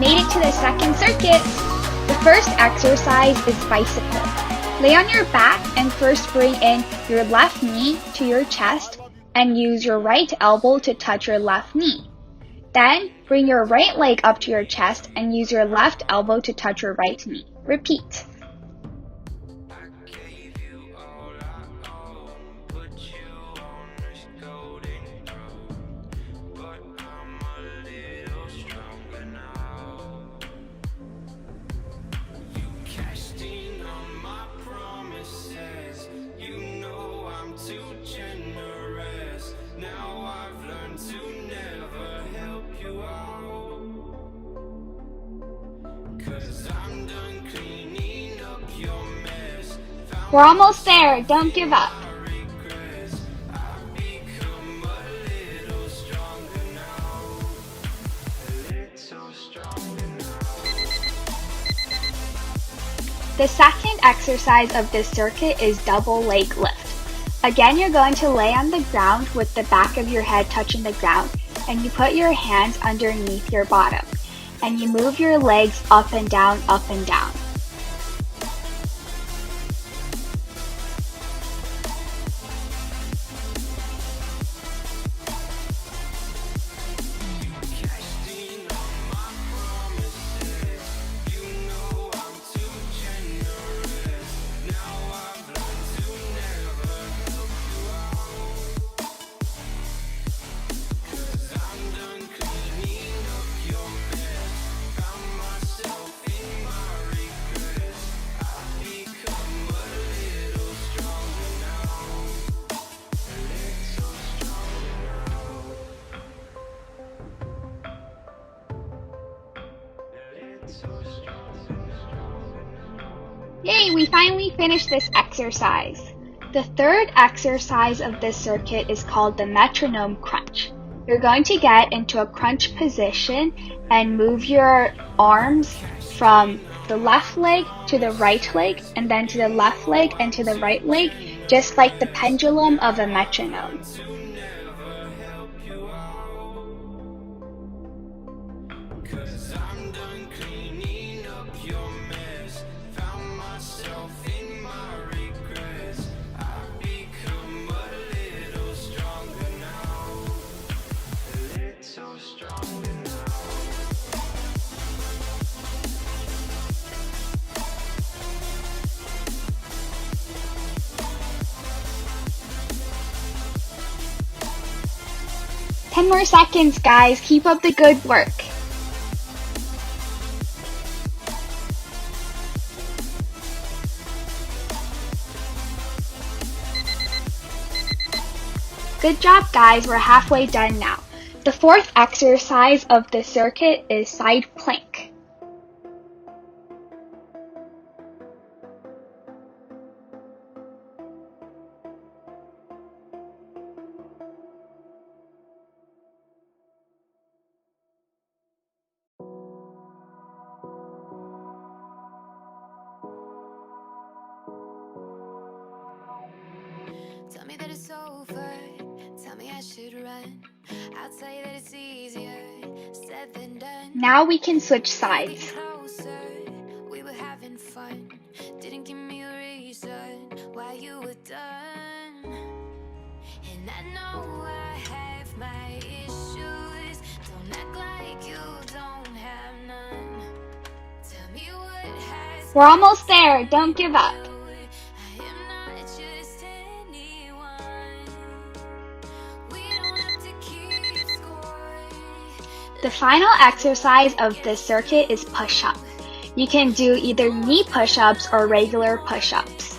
made it to the second circuit. The first exercise is bicycle. Lay on your back and first bring in your left knee to your chest and use your right elbow to touch your left knee. Then, bring your right leg up to your chest and use your left elbow to touch your right knee. Repeat. We're almost there, don't give up. The second exercise of this circuit is double leg lift. Again, you're going to lay on the ground with the back of your head touching the ground, and you put your hands underneath your bottom, and you move your legs up and down, up and down. Yay, we finally finished this exercise. The third exercise of this circuit is called the metronome crunch. You're going to get into a crunch position and move your arms from the left leg to the right leg and then to the left leg and to the right leg, just like the pendulum of a metronome. Ten more seconds, guys. Keep up the good work. Good job, guys. We're halfway done now. The fourth exercise of the circuit is side plank. Tell me that it's over, tell me I should run. I'll tell you that it's easier said than done. Now we can switch sides. We were having fun. Didn't give me a reason why you were done. And I know I have my issues. Don't act like you don't have none. Tell me what has. We're almost there, don't give up. The final exercise of this circuit is push-up. You can do either knee push-ups or regular push-ups.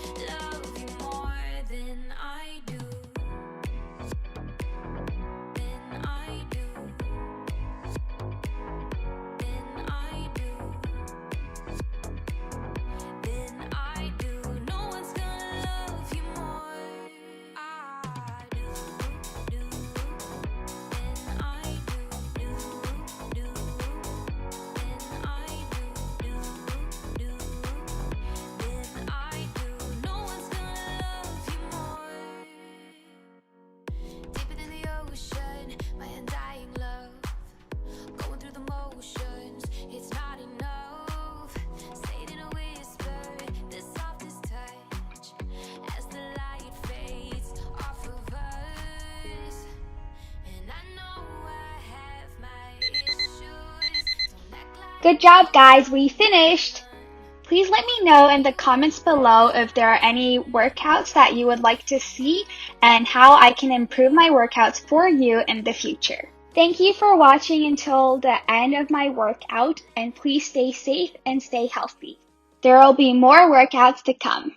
Good job, guys, we finished! Please let me know in the comments below if there are any workouts that you would like to see and how I can improve my workouts for you in the future. Thank you for watching until the end of my workout, and please stay safe and stay healthy. There will be more workouts to come.